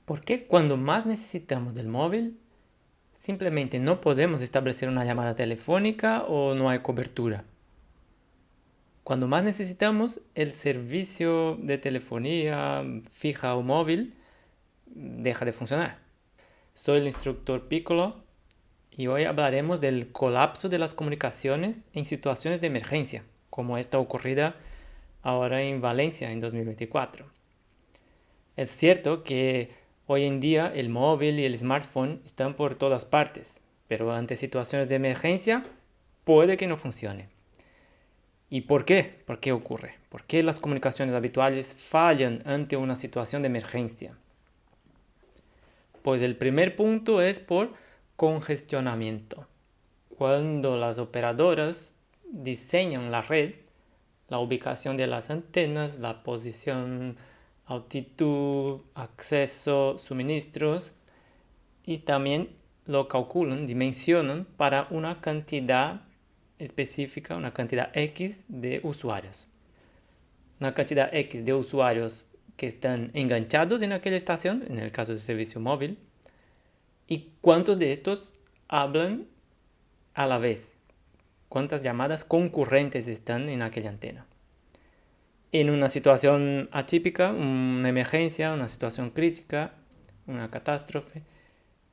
¿Por qué cuando más necesitamos del móvil, simplemente no podemos establecer una llamada telefónica o no hay cobertura? Cuando más necesitamos, el servicio de telefonía fija o móvil deja de funcionar. Soy el instructor Piccolo y hoy hablaremos del colapso de las comunicaciones en situaciones de emergencia, como esta ocurrida ahora en Valencia en 2024. Es cierto que hoy en día el móvil y el smartphone están por todas partes, pero ante situaciones de emergencia puede que no funcione. ¿Y por qué? ¿Por qué ocurre? ¿Por qué las comunicaciones habituales fallan ante una situación de emergencia? Pues el primer punto es por congestionamiento. Cuando las operadoras diseñan la red, la ubicación de las antenas, la posición, altitud, acceso, suministros, y también lo calculan, dimensionan para una cantidad específica, una cantidad X de usuarios. Una cantidad X de usuarios que están enganchados en aquella estación, en el caso del servicio móvil, y cuántos de estos hablan a la vez, cuántas llamadas concurrentes están en aquella antena. En una situación atípica, una emergencia, una situación crítica, una catástrofe,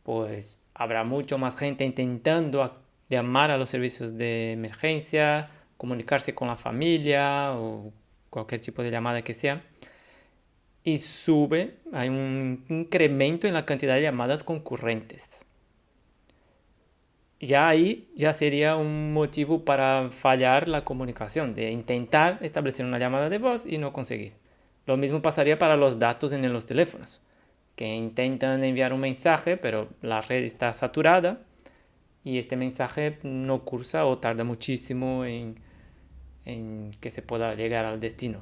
pues habrá mucho más gente intentando llamar a los servicios de emergencia, comunicarse con la familia o cualquier tipo de llamada que sea. Y hay un incremento en la cantidad de llamadas concurrentes. Ya ahí ya sería un motivo para fallar la comunicación, de intentar establecer una llamada de voz y no conseguir. Lo mismo pasaría para los datos en los teléfonos, que intentan enviar un mensaje, pero la red está saturada y este mensaje no cursa o tarda muchísimo en que se pueda llegar al destino.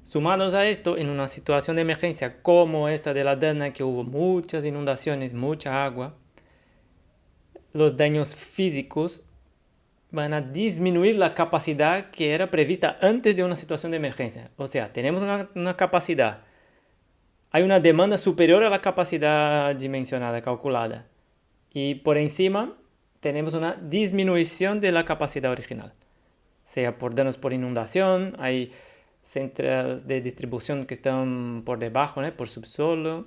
Sumados a esto, en una situación de emergencia como esta de la Dana, que hubo muchas inundaciones, mucha agua, los daños físicos van a disminuir la capacidad que era prevista antes de una situación de emergencia. O sea, tenemos una capacidad, hay una demanda superior a la capacidad dimensionada, calculada. Y por encima tenemos una disminución de la capacidad original. Sea por daños por inundación, hay centros de distribución que están por debajo, ¿no? Por subsuelo,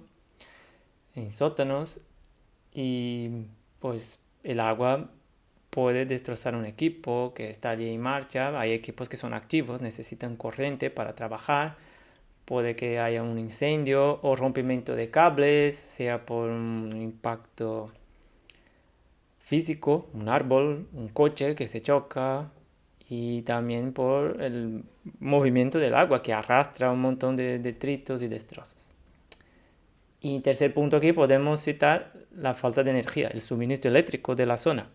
en sótanos. Y pues el agua puede destrozar un equipo que está allí en marcha. Hay equipos que son activos, necesitan corriente para trabajar. Puede que haya un incendio o rompimiento de cables, sea por un impacto físico, un árbol, un coche que se choca, y también por el movimiento del agua que arrastra un montón de detritos y destrozos. Y tercer punto, aquí podemos citar la falta de energía, el suministro eléctrico de la zona.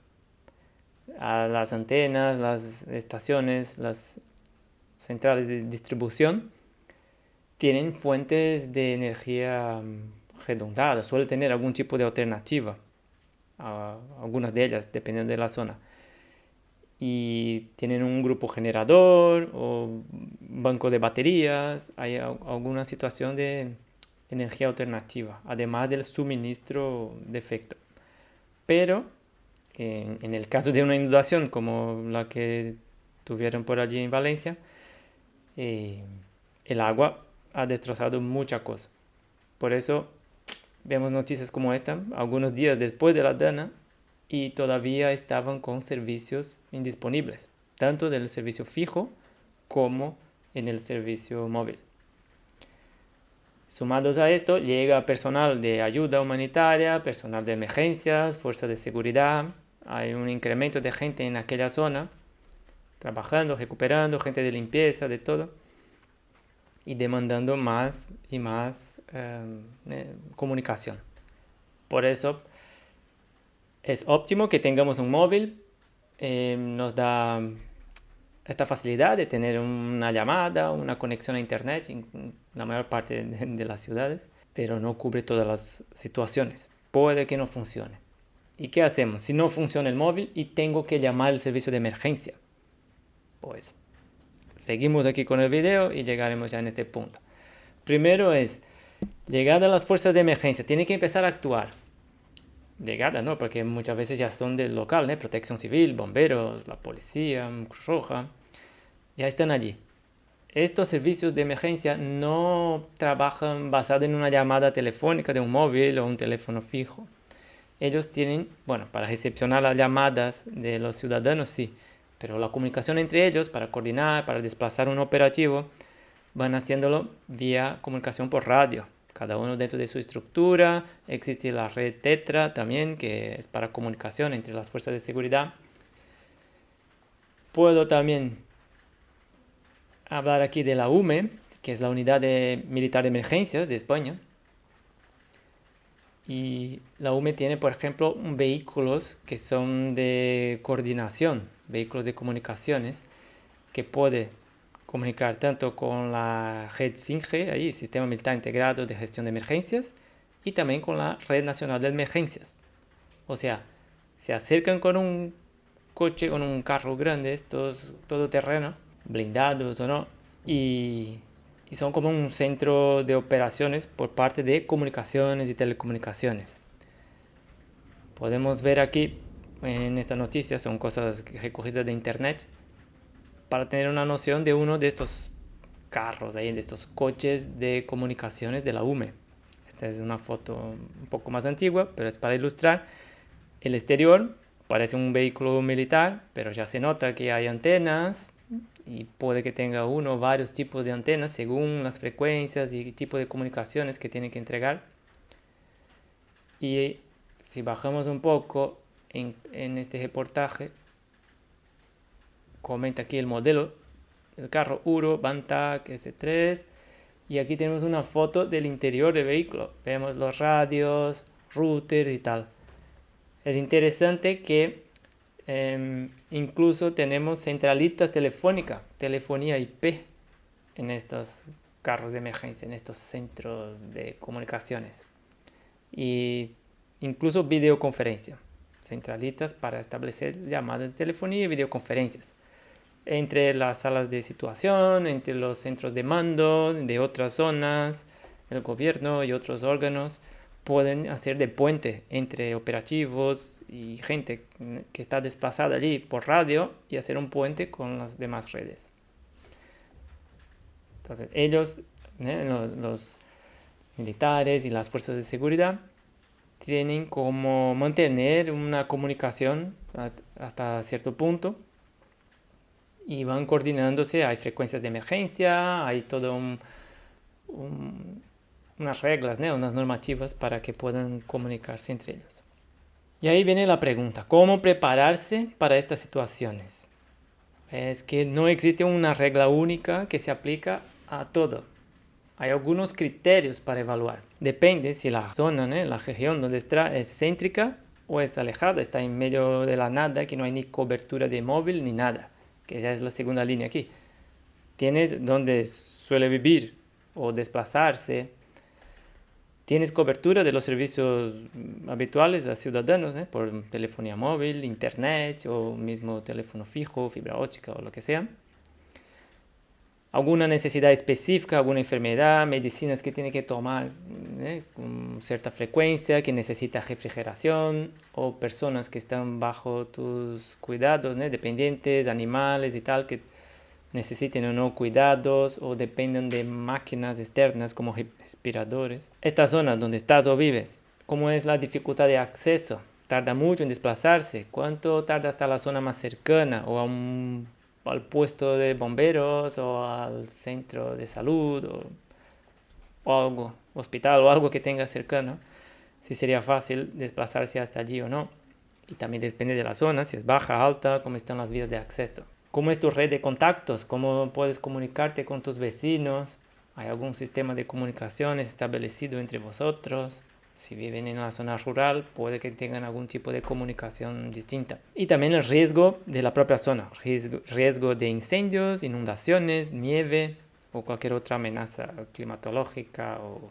A las antenas, las estaciones, las centrales de distribución tienen fuentes de energía redundadas, suele tener algún tipo de alternativa, algunas de ellas dependiendo de la zona. Y tienen un grupo generador o banco de baterías, hay alguna situación de energía alternativa, además del suministro de efecto. Pero en el caso de una inundación como la que tuvieron por allí en Valencia, el agua ha destrozado muchas cosas. Por eso vemos noticias como esta, algunos días después de la Dana, y todavía estaban con servicios indisponibles, tanto del servicio fijo como en el servicio móvil. Sumados a esto, llega personal de ayuda humanitaria, personal de emergencias, fuerzas de seguridad. Hay un incremento de gente en aquella zona, trabajando, recuperando, gente de limpieza, de todo, y demandando más y más comunicación. Por eso es óptimo que tengamos un móvil, nos da esta facilidad de tener una llamada, una conexión a internet en la mayor parte de las ciudades, pero no cubre todas las situaciones. Puede que no funcione. ¿Y qué hacemos? Si no funciona el móvil y tengo que llamar al servicio de emergencia, pues seguimos aquí con el video y llegaremos ya en este punto. Primero es Llegada a las fuerzas de emergencia, tiene que empezar a actuar. Llegada, ¿no? Porque muchas veces ya son del local, ¿no? Protección civil, bomberos, la policía, Cruz Roja, ya están allí. Estos servicios de emergencia no trabajan basado en una llamada telefónica de un móvil o un teléfono fijo. Ellos tienen, bueno, para recepcionar las llamadas de los ciudadanos, sí, pero la comunicación entre ellos, para coordinar, para desplazar un operativo, van haciéndolo vía comunicación por radio. Cada uno dentro de su estructura. Existe la red Tetra también, que es para comunicación entre las fuerzas de seguridad. Puedo también hablar aquí de la UME, que es la Unidad Militar de Emergencias de España. Y la UME tiene, por ejemplo, vehículos que son de coordinación, vehículos de comunicaciones, que puede comunicar tanto con la red SINGE, ahí, Sistema Militar Integrado de Gestión de Emergencias, y también con la Red Nacional de Emergencias. O sea, se acercan con un coche, con un carro grande, estos todoterreno, blindados o no, y son como un centro de operaciones por parte de comunicaciones y telecomunicaciones. Podemos ver aquí en esta noticia, son cosas recogidas de internet, para tener una noción de uno de estos carros, de estos coches de comunicaciones de la UME. Esta es una foto un poco más antigua, pero es para ilustrar. El exterior parece un vehículo militar, pero ya se nota que hay antenas y puede que tenga uno o varios tipos de antenas según las frecuencias y tipo de comunicaciones que tiene que entregar. Y si bajamos un poco en este reportaje, comenta aquí el modelo, el carro Uro Bantac S3, y aquí tenemos una foto del interior del vehículo. Vemos los radios, routers y tal. Es interesante que incluso tenemos centralitas telefónicas, telefonía IP en estos carros de emergencia, en estos centros de comunicaciones. Y incluso videoconferencia, centralitas para establecer llamadas de telefonía y videoconferencias entre las salas de situación, entre los centros de mando de otras zonas, el gobierno y otros órganos pueden hacer de puente entre operativos y gente que está desplazada allí por radio y hacer un puente con las demás redes. Entonces ellos, los militares y las fuerzas de seguridad, tienen como mantener una comunicación hasta cierto punto y van coordinándose. Hay frecuencias de emergencia, hay todo unas reglas, unas normativas para que puedan comunicarse entre ellos. Y ahí viene la pregunta, ¿cómo prepararse para estas situaciones? Es que no existe una regla única que se aplica a todo. Hay algunos criterios para evaluar. Depende si la zona, la región donde está es céntrica o es alejada, está en medio de la nada, que no hay ni cobertura de móvil ni nada, que ya es la segunda línea aquí. Tienes donde suele vivir o desplazarse, tienes cobertura de los servicios habituales a ciudadanos, por telefonía móvil, internet o mismo teléfono fijo, fibra óptica o lo que sea. Alguna necesidad específica, alguna enfermedad, medicinas que tiene que tomar con cierta frecuencia, que necesita refrigeración, o personas que están bajo tus cuidados, dependientes, animales y tal, que necesiten o no cuidados o dependen de máquinas externas como respiradores. Esta zona donde estás o vives, ¿cómo es la dificultad de acceso? ¿Tarda mucho en desplazarse? ¿Cuánto tarda hasta la zona más cercana o al puesto de bomberos o al centro de salud o algo, hospital o algo que tenga cercano? Si sería fácil desplazarse hasta allí o no. Y también depende de la zona, si es baja, alta, cómo están las vías de acceso. ¿Cómo es tu red de contactos? ¿Cómo puedes comunicarte con tus vecinos? ¿Hay algún sistema de comunicaciones establecido entre vosotros? Si viven en una zona rural, puede que tengan algún tipo de comunicación distinta. Y también el riesgo de la propia zona. Riesgo de incendios, inundaciones, nieve o cualquier otra amenaza climatológica o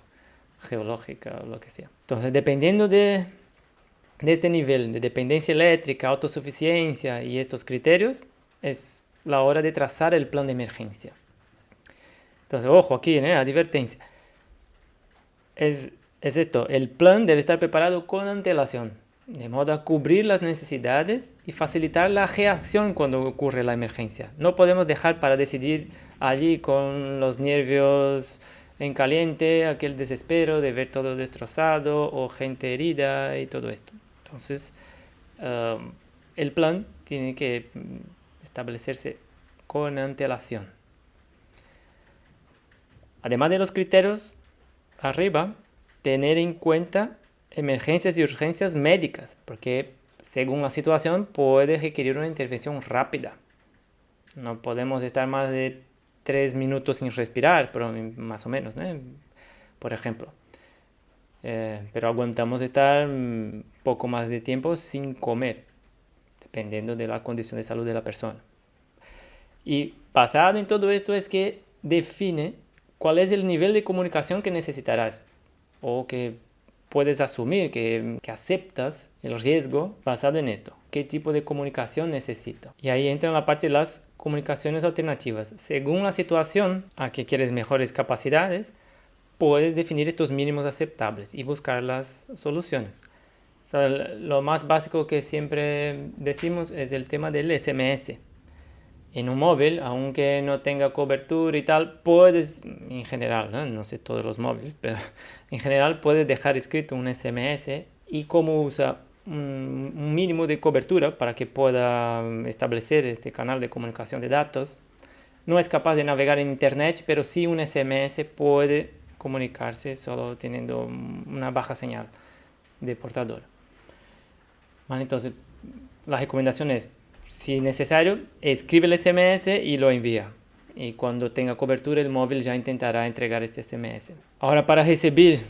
geológica o lo que sea. Entonces, dependiendo de este nivel de dependencia eléctrica, autosuficiencia y estos criterios, es la hora de trazar el plan de emergencia. Entonces, ojo aquí, advertencia. Es esto, el plan debe estar preparado con antelación, de modo a cubrir las necesidades y facilitar la reacción cuando ocurre la emergencia. No podemos dejar para decidir allí con los nervios en caliente, aquel desespero de ver todo destrozado o gente herida y todo esto. Entonces, el plan tiene que establecerse con antelación. Además de los criterios arriba, tener en cuenta emergencias y urgencias médicas, porque según la situación puede requerir una intervención rápida. No podemos estar más de 3 minutos sin respirar, pero más o menos, ¿no? Por ejemplo. Pero aguantamos estar poco más de tiempo sin comer, dependiendo de la condición de salud de la persona. Y basado en todo esto es que define cuál es el nivel de comunicación que necesitarás o que puedes asumir, que aceptas el riesgo basado en esto. ¿Qué tipo de comunicación necesito? Y ahí entra la parte de las comunicaciones alternativas. Según la situación a que quieres mejores capacidades, puedes definir estos mínimos aceptables y buscar las soluciones. O sea, lo más básico que siempre decimos es el tema del SMS. En un móvil, aunque no tenga cobertura y tal, puedes, en general, no sé todos los móviles, pero en general puedes dejar escrito un SMS y cómo usa un mínimo de cobertura para que pueda establecer este canal de comunicación de datos. No es capaz de navegar en internet, pero sí un SMS puede comunicarse solo teniendo una baja señal de portador. Vale, entonces, la recomendación es, si necesario, escribe el SMS y lo envía. Y cuando tenga cobertura, el móvil ya intentará entregar este SMS. Ahora, para recibir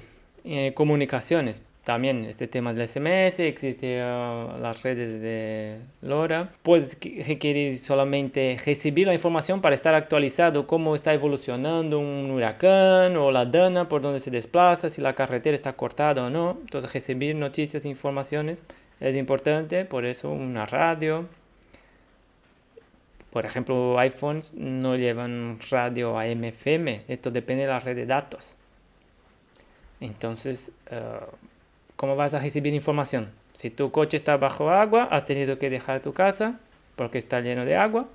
comunicaciones, también este tema del SMS, existe las redes de LoRa. Puedes requerir solamente recibir la información para estar actualizado cómo está evolucionando un huracán o la dana por donde se desplaza, si la carretera está cortada o no. Entonces, recibir noticias e informaciones es importante, por eso una radio. Por ejemplo, iPhones no llevan radio AM/FM. Esto depende de la red de datos. Entonces, ¿cómo vas a recibir información? Si tu coche está bajo agua, has tenido que dejar tu casa porque está lleno de agua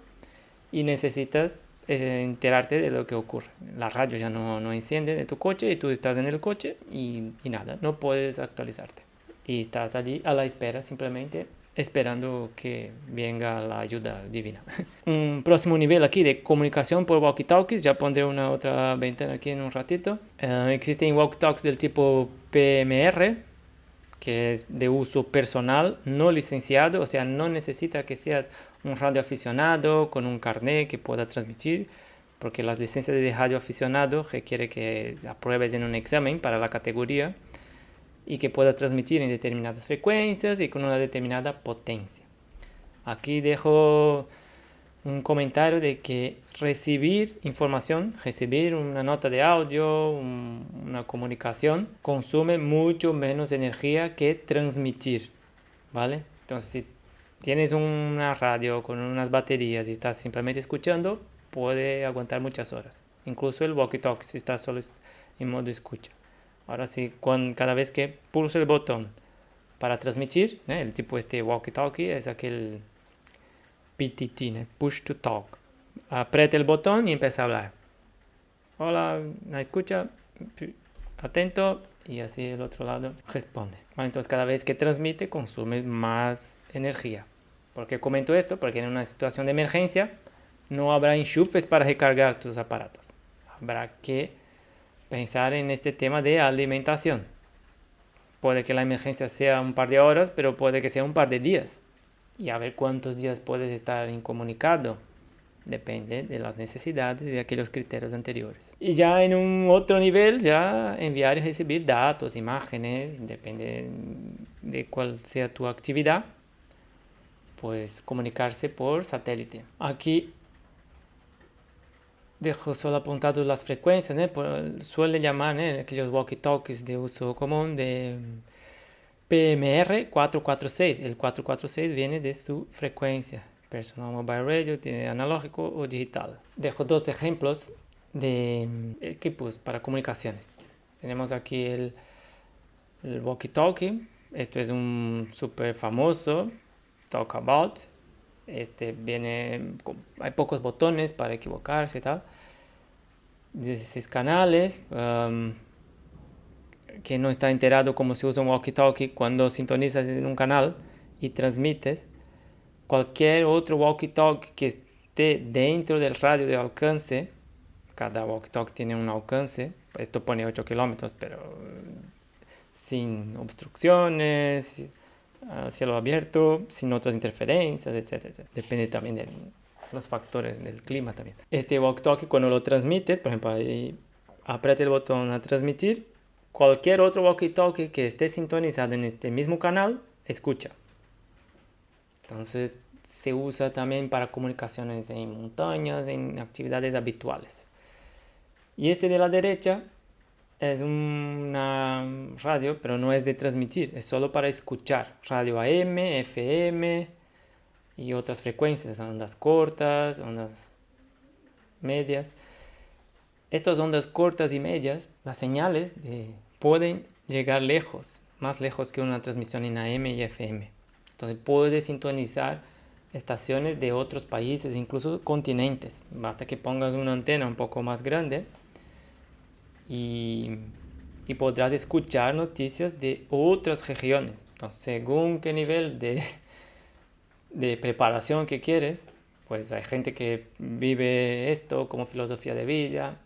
y necesitas enterarte de lo que ocurre. La radio ya no enciende de tu coche y tú estás en el coche y nada, no puedes actualizarte. Y estás allí a la espera, simplemente esperando que venga la ayuda divina. Un próximo nivel aquí de comunicación por walkie-talkies, ya pondré una otra ventana aquí en un ratito. Existen walkie-talkies del tipo PMR, que es de uso personal, no licenciado, o sea, no necesita que seas un radioaficionado con un carnet que pueda transmitir, porque las licencias de radioaficionado requiere que apruebes en un examen para la categoría y que puedas transmitir en determinadas frecuencias y con una determinada potencia. Aquí dejo un comentario de que recibir información, recibir una nota de audio, una comunicación, consume mucho menos energía que transmitir, ¿vale? Entonces, si tienes una radio con unas baterías y estás simplemente escuchando, puede aguantar muchas horas. Incluso el walkie-talkie, si estás solo en modo escucha. Ahora sí, cada vez que pulso el botón para transmitir, el tipo este walkie-talkie es aquel PTT, push to talk. Aprieta el botón y empieza a hablar. Hola, ¿me escucha? Atento. Y así el otro lado responde. Bueno, entonces cada vez que transmite consume más energía. ¿Por qué comento esto? Porque en una situación de emergencia no habrá enchufes para recargar tus aparatos. Habrá que pensar en este tema de alimentación. Puede que la emergencia sea un par de horas, pero puede que sea un par de días. Y a ver cuántos días puedes estar incomunicado. Depende de las necesidades y de aquellos criterios anteriores. Y ya en un otro nivel, ya enviar y recibir datos, imágenes, depende de cuál sea tu actividad, pues comunicarse por satélite. Aquí dejo solo apuntados las frecuencias, suele llamar aquellos walkie-talkies de uso común de PMR 446. El 446 viene de su frecuencia. Personal Mobile Radio, tiene analógico o digital. Dejo dos ejemplos de equipos para comunicaciones. Tenemos aquí el walkie-talkie. Esto es un súper famoso Talk About. Hay pocos botones para equivocarse y tal. 16 canales. Que no está enterado cómo se usa un walkie-talkie cuando sintonizas en un canal y transmites. Cualquier otro walkie-talkie que esté dentro del radio de alcance, cada walkie-talkie tiene un alcance, esto pone 8 kilómetros, pero sin obstrucciones, a cielo abierto, sin otras interferencias, etcétera, etcétera. Depende también de los factores del clima también. Este walkie-talkie, cuando lo transmites, por ejemplo, ahí aprieta el botón a transmitir, cualquier otro walkie-talkie que esté sintonizado en este mismo canal, escucha. Entonces se usa también para comunicaciones en montañas, en actividades habituales. Y este de la derecha es una radio, pero no es de transmitir, es solo para escuchar. Radio AM, FM y otras frecuencias, ondas cortas, ondas medias. Estas ondas cortas y medias, las señales pueden llegar lejos, más lejos que una transmisión en AM y FM. Entonces puedes sintonizar estaciones de otros países, incluso continentes. Basta que pongas una antena un poco más grande y podrás escuchar noticias de otras regiones. Entonces, según qué nivel de preparación que quieres, pues hay gente que vive esto como filosofía de vida,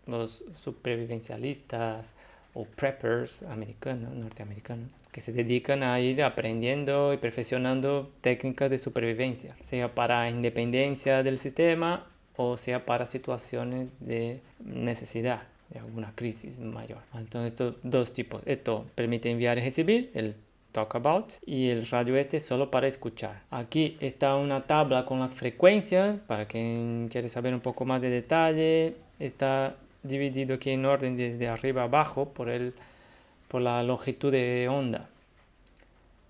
los supervivencialistas o preppers norteamericanos, que se dedican a ir aprendiendo y perfeccionando técnicas de supervivencia, sea para independencia del sistema o sea para situaciones de necesidad, de alguna crisis mayor. Entonces, estos dos tipos. Esto permite enviar y recibir, el Talk About, y el radio solo para escuchar. Aquí está una tabla con las frecuencias, para quien quiere saber un poco más de detalle. Está dividido aquí en orden desde arriba a abajo por la longitud de onda.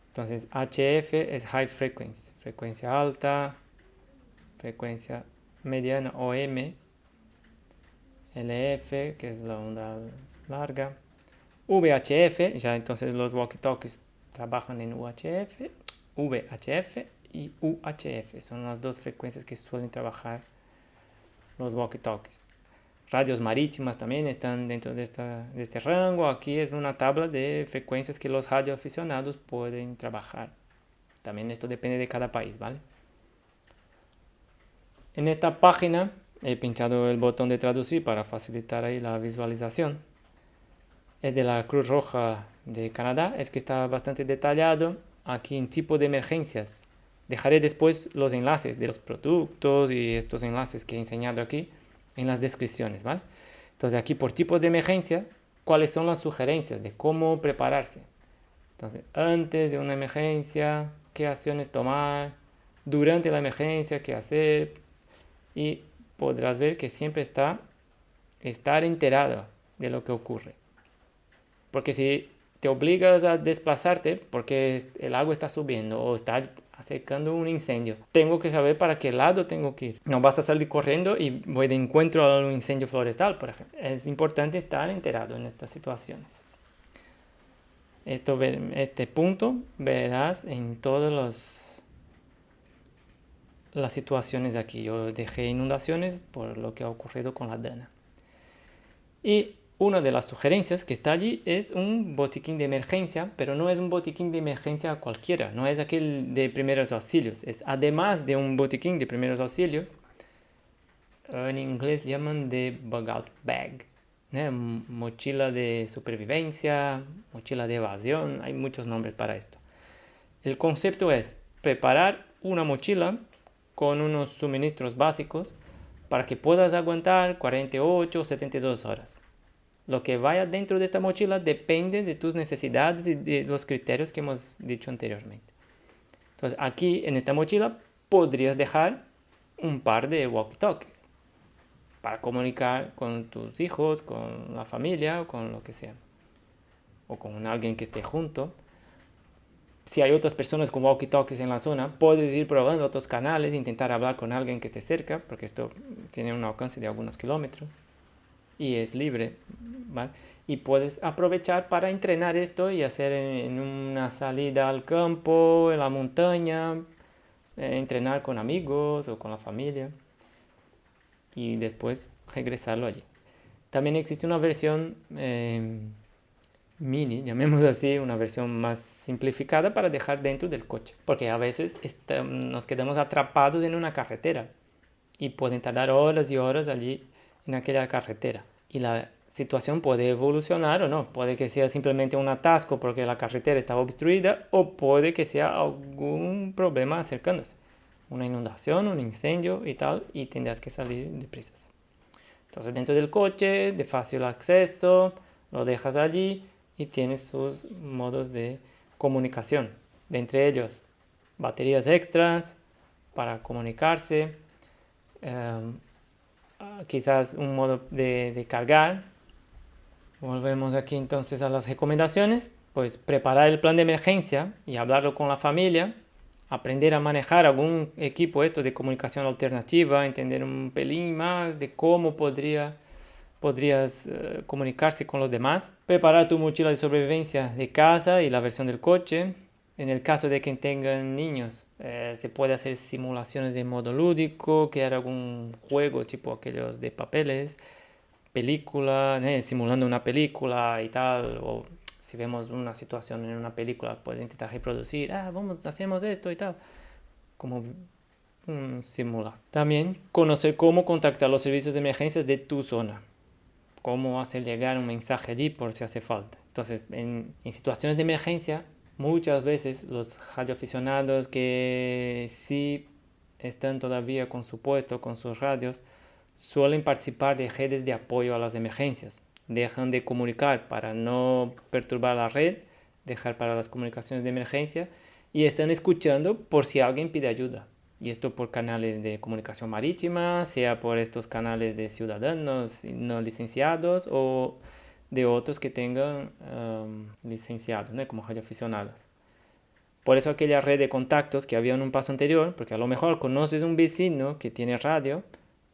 Entonces HF es High Frequency, frecuencia alta, frecuencia mediana OM, LF, que es la onda larga, VHF, ya entonces los walkie-talkies trabajan en UHF, VHF y UHF, son las dos frecuencias que suelen trabajar los walkie-talkies. Radios marítimas también están dentro de este rango. Aquí es una tabla de frecuencias que los radioaficionados pueden trabajar. También esto depende de cada país, ¿vale? En esta página he pinchado el botón de traducir para facilitar ahí la visualización. Es de la Cruz Roja de Canadá. Es que está bastante detallado aquí en tipo de emergencias. Dejaré después los enlaces de los productos y estos enlaces que he enseñado aquí en las descripciones, ¿vale? Entonces aquí por tipo de emergencia, ¿cuáles son las sugerencias de cómo prepararse? Entonces, antes de una emergencia, ¿qué acciones tomar? Durante la emergencia, ¿qué hacer? Y podrás ver que siempre está estar enterado de lo que ocurre. Porque si te obligas a desplazarte porque el agua está subiendo o está acercando un incendio, tengo que saber para qué lado tengo que ir. No basta salir corriendo y voy de encuentro a un incendio forestal, por ejemplo. Es importante estar enterado en estas situaciones. Este punto verás en todas las situaciones aquí. Yo dejé inundaciones por lo que ha ocurrido con la Dana. Y una de las sugerencias que está allí es un botiquín de emergencia, pero no es un botiquín de emergencia cualquiera, no es aquel de primeros auxilios, es además de un botiquín de primeros auxilios, en inglés llaman de bug out bag, mochila de supervivencia, mochila de evasión, hay muchos nombres para esto. El concepto es preparar una mochila con unos suministros básicos para que puedas aguantar 48 o 72 horas. Lo que vaya dentro de esta mochila depende de tus necesidades y de los criterios que hemos dicho anteriormente. Entonces, aquí en esta mochila podrías dejar un par de walkie-talkies para comunicar con tus hijos, con la familia o con lo que sea. O con alguien que esté junto. Si hay otras personas con walkie-talkies en la zona, puedes ir probando otros canales, intentar hablar con alguien que esté cerca, porque esto tiene un alcance de algunos kilómetros. y es libre, ¿vale? Y puedes aprovechar para entrenar esto y hacer en una salida al campo, en la montaña, entrenar con amigos o con la familia y después regresarlo allí. También existe una versión mini, llamemos así, una versión más simplificada para dejar dentro del coche, porque a veces nos quedamos atrapados en una carretera y pueden tardar horas y horas allí en aquella carretera. Y la situación puede evolucionar o no. Puede que sea simplemente un atasco porque la carretera estaba obstruida o puede que sea algún problema acercándose. Una inundación, un incendio y tal, y tendrás que salir deprisa. Entonces dentro del coche, de fácil acceso, lo dejas allí y tienes sus modos de comunicación. De entre ellos, baterías extras para comunicarse, quizás un modo de cargar. Volvemos aquí entonces a las recomendaciones. Pues preparar el plan de emergencia y hablarlo con la familia. Aprender a manejar algún equipo esto de comunicación alternativa, entender un pelín más de cómo podrías comunicarse con los demás. Preparar tu mochila de sobrevivencia de casa y la versión del coche. En el caso de que tengan niños, se puede hacer simulaciones de modo lúdico, crear algún juego tipo aquellos de papeles, película, simulando una película y tal, o si vemos una situación en una película, puedes intentar reproducir, hacemos esto y tal, como un simulacro. También conocer cómo contactar los servicios de emergencias de tu zona, cómo hacer llegar un mensaje allí por si hace falta. Entonces, en situaciones de emergencia, muchas veces los radioaficionados que sí están todavía con su puesto, con sus radios, suelen participar de redes de apoyo a las emergencias. Dejan de comunicar para no perturbar la red, dejar para las comunicaciones de emergencia y están escuchando por si alguien pide ayuda. Y esto por canales de comunicación marítima, sea por estos canales de ciudadanos no licenciados o de otros que tengan licenciados, ¿no? Como radioaficionados. Por eso aquella red de contactos que había en un paso anterior, porque a lo mejor conoces un vecino que tiene radio,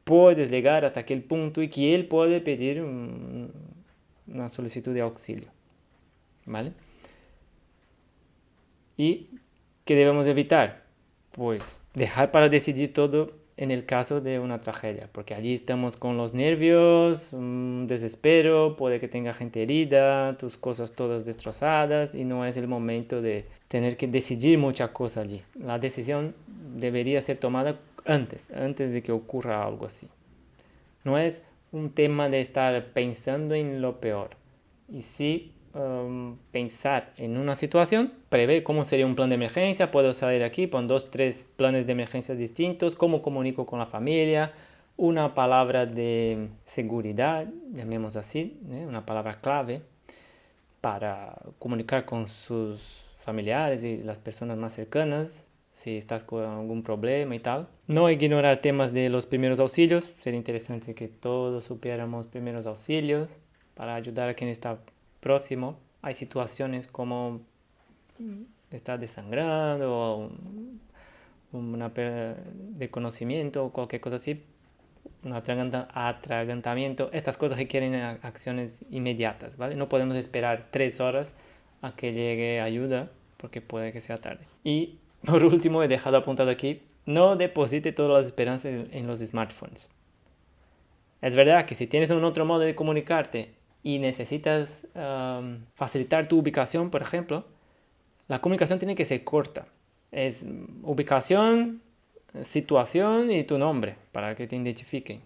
puedes llegar hasta aquel punto y que él puede pedir una solicitud de auxilio, ¿vale? ¿Y qué debemos evitar? Pues dejar para decidir todo en el caso de una tragedia, porque allí estamos con los nervios, desespero, puede que tenga gente herida, tus cosas todas destrozadas y no es el momento de tener que decidir muchas cosas allí. La decisión debería ser tomada antes de que ocurra algo así. No es un tema de estar pensando en lo peor, y sí pensar en una situación, prever cómo sería un plan de emergencia, puedo salir aquí con 2-3 planes de emergencia distintos, cómo comunico con la familia, una palabra de seguridad, llamemos así, una palabra clave para comunicar con sus familiares y las personas más cercanas, si estás con algún problema y tal. No ignorar temas de los primeros auxilios, sería interesante que todos supiéramos primeros auxilios para ayudar a quien está próximo. Hay situaciones como está desangrando o una pérdida de conocimiento o cualquier cosa así, un atragantamiento, estas cosas requieren acciones inmediatas, ¿vale? No podemos esperar 3 horas a que llegue ayuda porque puede que sea tarde. Y por último, he dejado apuntado aquí, no deposite todas las esperanzas en los smartphones. Es verdad que si tienes un otro modo de comunicarte y necesitas facilitar tu ubicación, por ejemplo, la comunicación tiene que ser corta. Es ubicación, situación y tu nombre para que te identifiquen.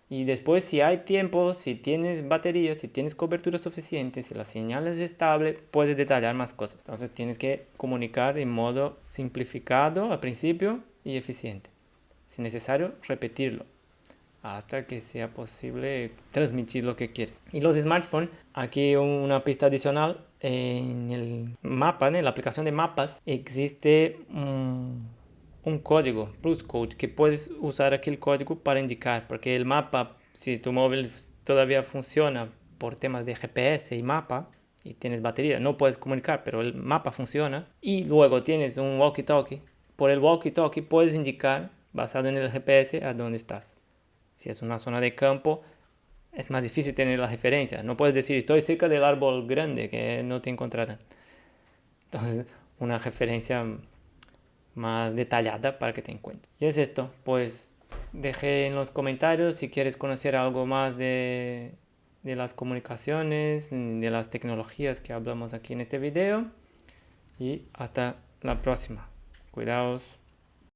Y después, si hay tiempo, si tienes batería, si tienes cobertura suficiente, si la señal es estable, puedes detallar más cosas. Entonces tienes que comunicar de modo simplificado al principio y eficiente. Si necesario, repetirlo hasta que sea posible transmitir lo que quieres. Y los smartphones, aquí una pista adicional, en el mapa, en la aplicación de mapas, existe un código, plus code, que puedes usar aquel código para indicar, porque el mapa, si tu móvil todavía funciona por temas de GPS y mapa, y tienes batería, no puedes comunicar, pero el mapa funciona, y luego tienes un walkie-talkie, por el walkie-talkie puedes indicar, basado en el GPS, a dónde estás. Si es una zona de campo, es más difícil tener la referencia. No puedes decir estoy cerca del árbol grande que no te encontrarán. Entonces, una referencia más detallada para que te encuentres. Y es esto, pues deje en los comentarios si quieres conocer algo más de las comunicaciones, de las tecnologías que hablamos aquí en este video. Y hasta la próxima. Cuidaos.